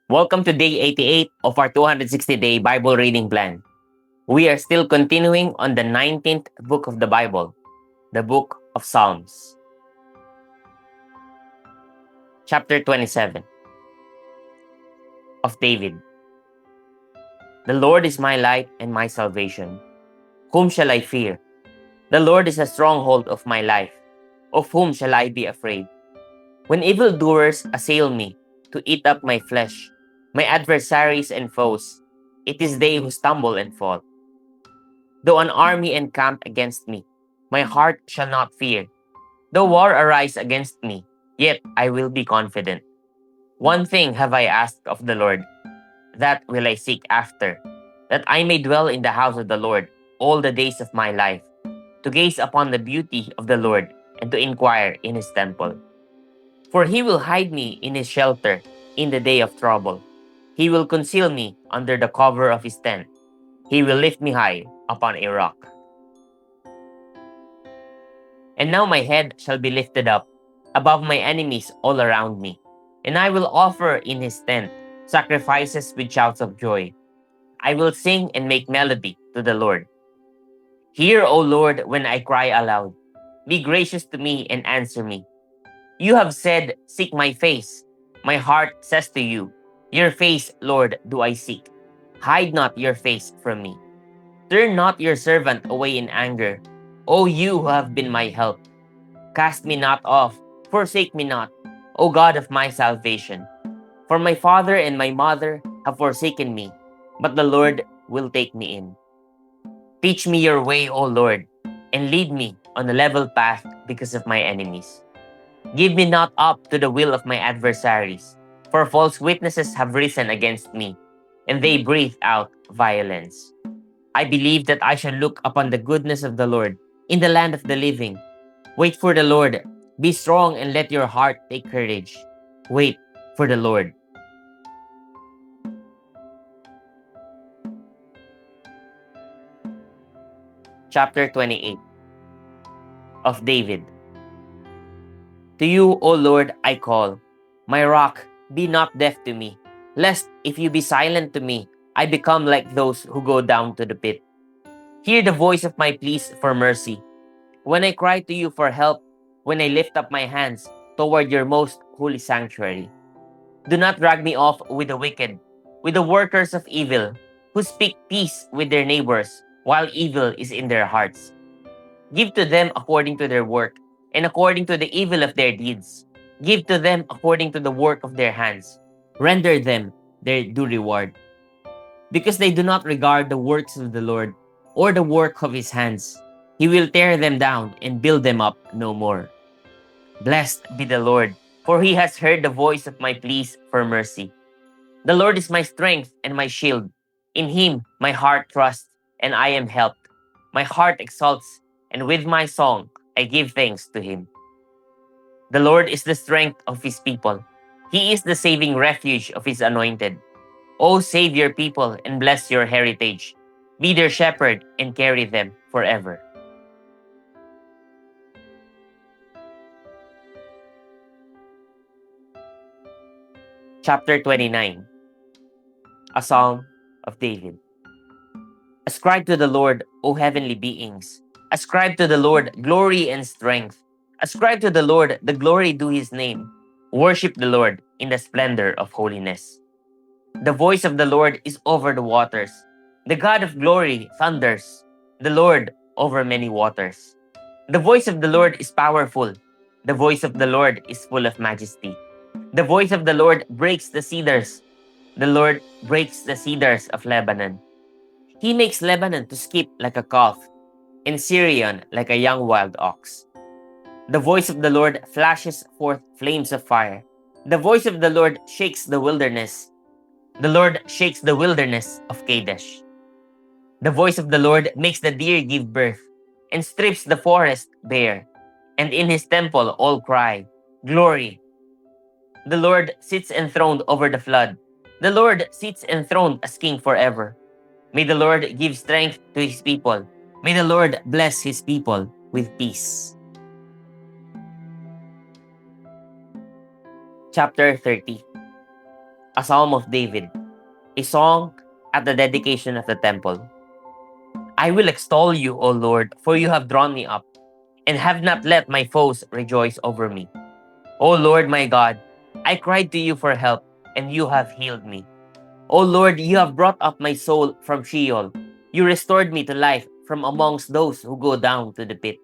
Welcome to day 88 of our 260-day Bible reading plan. We are still continuing on the 19th book of the Bible, the book of Psalms. Chapter 27 of David. The Lord is my light and my salvation. Whom shall I fear? The Lord is a stronghold of my life. Of whom shall I be afraid? When evildoers assail me to eat up my flesh, my adversaries and foes, it is they who stumble and fall. Though an army encamp against me, my heart shall not fear. Though war arise against me, yet I will be confident. One thing have I asked of the Lord, that will I seek after, that I may dwell in the house of the Lord all the days of my life, to gaze upon the beauty of the Lord and to inquire in his temple. For he will hide me in his shelter in the day of trouble. He will conceal me under the cover of his tent. He will lift me high upon a rock. And now my head shall be lifted up above my enemies all around me. And I will offer in his tent sacrifices with shouts of joy. I will sing and make melody to the Lord. Hear, O Lord, when I cry aloud. Be gracious to me and answer me. You have said, seek my face. My heart says to you, your face, Lord, do I seek. Hide not your face from me. Turn not your servant away in anger. O you who have been my help. Cast me not off, forsake me not, O God of my salvation. For my father and my mother have forsaken me, but the Lord will take me in. Teach me your way, O Lord, and lead me on a level path because of my enemies. Give me not up to the will of my adversaries, for false witnesses have risen against me, and they breathe out violence. I believe that I shall look upon the goodness of the Lord in the land of the living. Wait for the Lord. Be strong and let your heart take courage. Wait for the Lord. Chapter 28 of David. To you, O Lord, I call. My rock, be not deaf to me, lest if you be silent to me, I become like those who go down to the pit. Hear the voice of my pleas for mercy. When I cry to you for help, when I lift up my hands toward your most holy sanctuary. Do not drag me off with the wicked, with the workers of evil, who speak peace with their neighbors, while evil is in their hearts. Give to them according to their work, and according to the evil of their deeds. Give to them according to the work of their hands. Render them their due reward. Because they do not regard the works of the Lord, or the work of his hands, he will tear them down and build them up no more. Blessed be the Lord, for he has heard the voice of my pleas for mercy. The Lord is my strength and my shield. In him my heart trusts, and I am helped. My heart exalts, and with my song I give thanks to him. The Lord is the strength of his people. He is the saving refuge of his anointed. O save your people and bless your heritage. Be their shepherd and carry them forever. Chapter 29, a Psalm of David. Ascribe to the Lord, O heavenly beings. Ascribe to the Lord glory and strength. Ascribe to the Lord the glory due his name. Worship the Lord in the splendor of holiness. The voice of the Lord is over the waters. The God of glory thunders. The Lord over many waters. The voice of the Lord is powerful. The voice of the Lord is full of majesty. The voice of the Lord breaks the cedars. The Lord breaks the cedars of Lebanon. He makes Lebanon to skip like a calf, and Syrian like a young wild ox. The voice of the Lord flashes forth flames of fire. The voice of the Lord shakes the wilderness. The Lord shakes the wilderness of Kadesh. The voice of the Lord makes the deer give birth, and strips the forest bare. And in his temple all cry, Glory! The Lord sits enthroned over the flood. The Lord sits enthroned as king forever. May the Lord give strength to his people. May the Lord bless his people with peace. Chapter 30, a psalm of David, a song at the dedication of the temple. I will extol you, O Lord, for you have drawn me up, and have not let my foes rejoice over me. O Lord my God, I cried to you for help, and you have healed me. O Lord, you have brought up my soul from Sheol. You restored me to life from amongst those who go down to the pit.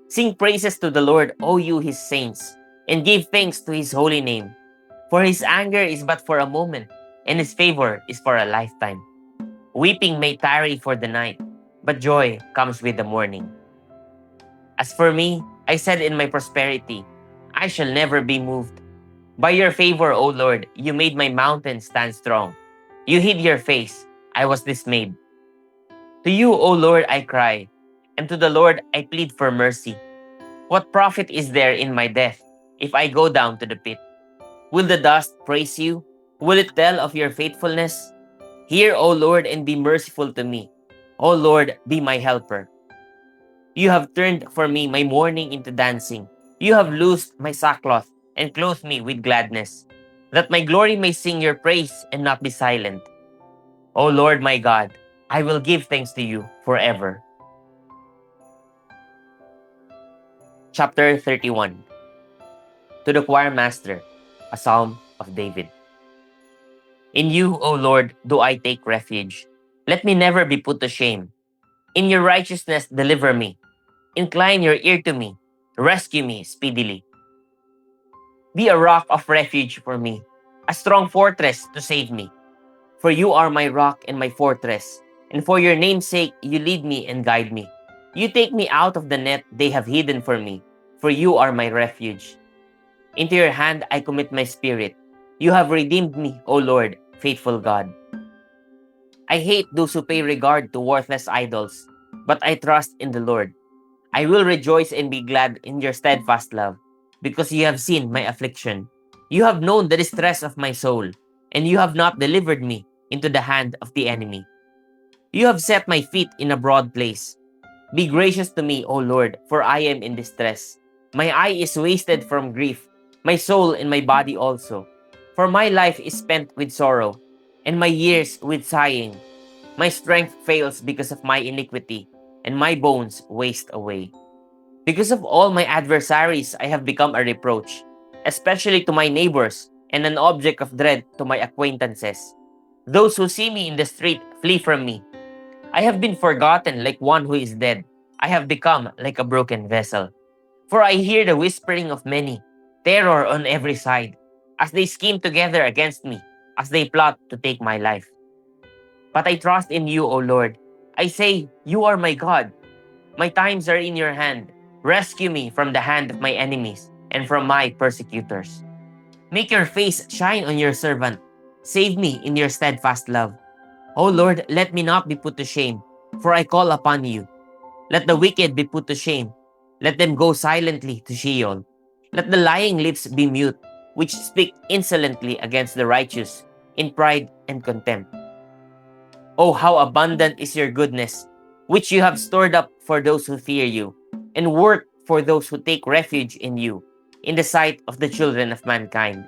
Sing praises to the Lord, O you his saints, and give thanks to his holy name. For his anger is but for a moment, and his favor is for a lifetime. Weeping may tarry for the night, but joy comes with the morning. As for me, I said in my prosperity, I shall never be moved. By your favor, O Lord, you made my mountain stand strong. You hid your face, I was dismayed. To you, O Lord, I cry, and to the Lord I plead for mercy. What profit is there in my death if I go down to the pit? Will the dust praise you? Will it tell of your faithfulness? Hear, O Lord, and be merciful to me. O Lord, be my helper. You have turned for me my mourning into dancing. You have loosed my sackcloth and clothed me with gladness, that my glory may sing your praise and not be silent. O Lord my God, I will give thanks to you forever. Chapter 31. To the choir master, a psalm of David. In you, O Lord, do I take refuge. Let me never be put to shame. In your righteousness, deliver me. Incline your ear to me. Rescue me speedily. Be a rock of refuge for me, a strong fortress to save me. For you are my rock and my fortress, and for your name's sake you lead me and guide me. You take me out of the net they have hidden for me, for you are my refuge. Into your hand I commit my spirit. You have redeemed me, O Lord, faithful God. I hate those who pay regard to worthless idols, but I trust in the Lord. I will rejoice and be glad in your steadfast love, because you have seen my affliction. You have known the distress of my soul, and you have not delivered me into the hand of the enemy. You have set my feet in a broad place. Be gracious to me, O Lord, for I am in distress. My eye is wasted from grief, my soul and my body also. For my life is spent with sorrow, and my years with sighing. My strength fails because of my iniquity, and my bones waste away. Because of all my adversaries, I have become a reproach, especially to my neighbors, and an object of dread to my acquaintances. Those who see me in the street flee from me. I have been forgotten like one who is dead. I have become like a broken vessel. For I hear the whispering of many, terror on every side, as they scheme together against me, as they plot to take my life. But I trust in you, O Lord. I say, you are my God. My times are in your hand. Rescue me from the hand of my enemies and from my persecutors. Make your face shine on your servant. Save me in your steadfast love. O Lord, let me not be put to shame, for I call upon you. Let the wicked be put to shame. Let them go silently to Sheol. Let the lying lips be mute, which speak insolently against the righteous, in pride and contempt. Oh, how abundant is your goodness, which you have stored up for those who fear you, and work for those who take refuge in you, in the sight of the children of mankind.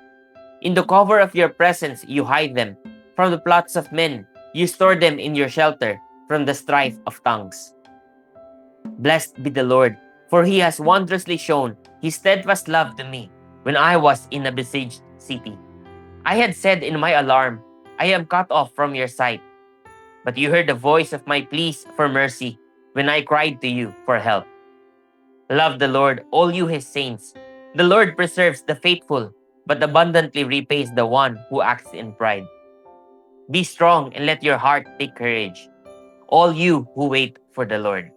In the cover of your presence you hide them. From the plots of men, you store them in your shelter, from the strife of tongues. Blessed be the Lord, for he has wondrously shown his steadfast love to me when I was in a besieged city. I had said in my alarm, I am cut off from your sight. But you heard the voice of my pleas for mercy when I cried to you for help. Love the Lord, all you his saints. The Lord preserves the faithful, but abundantly repays the one who acts in pride. Be strong and let your heart take courage, all you who wait for the Lord.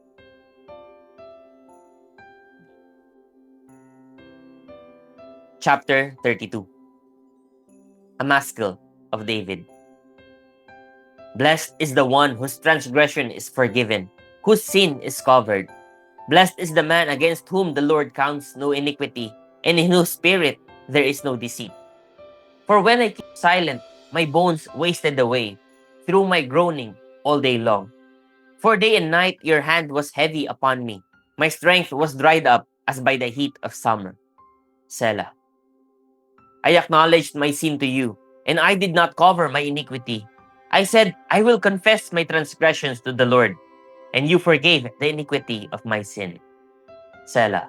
Chapter 32. A Maskil of David. Blessed is the one whose transgression is forgiven, whose sin is covered. Blessed is the man against whom the Lord counts no iniquity, and in whose spirit there is no deceit. For when I keep silent, my bones wasted away, through my groaning all day long. For day and night your hand was heavy upon me. My strength was dried up as by the heat of summer. Selah. I acknowledged my sin to you, and I did not cover my iniquity. I said, I will confess my transgressions to the Lord, and you forgave the iniquity of my sin. Selah.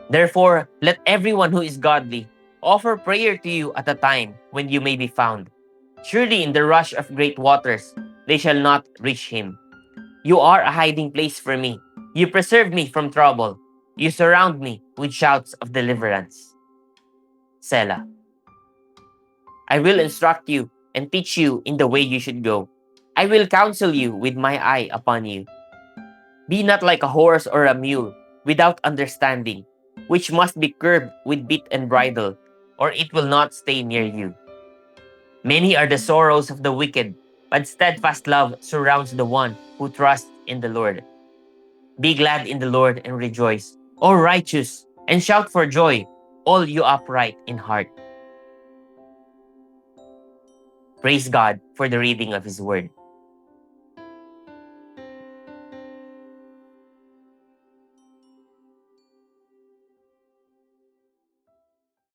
Therefore, let everyone who is godly offer prayer to you at a time when you may be found. Surely in the rush of great waters, they shall not reach him. You are a hiding place for me. You preserve me from trouble. You surround me with shouts of deliverance. Selah. I will instruct you and teach you in the way you should go. I will counsel you with my eye upon you. Be not like a horse or a mule without understanding, which must be curbed with bit and bridle, or it will not stay near you. Many are the sorrows of the wicked, but steadfast love surrounds the one who trusts in the Lord. Be glad in the Lord and rejoice, O righteous, and shout for joy, all you upright in heart. Praise God for the reading of His Word.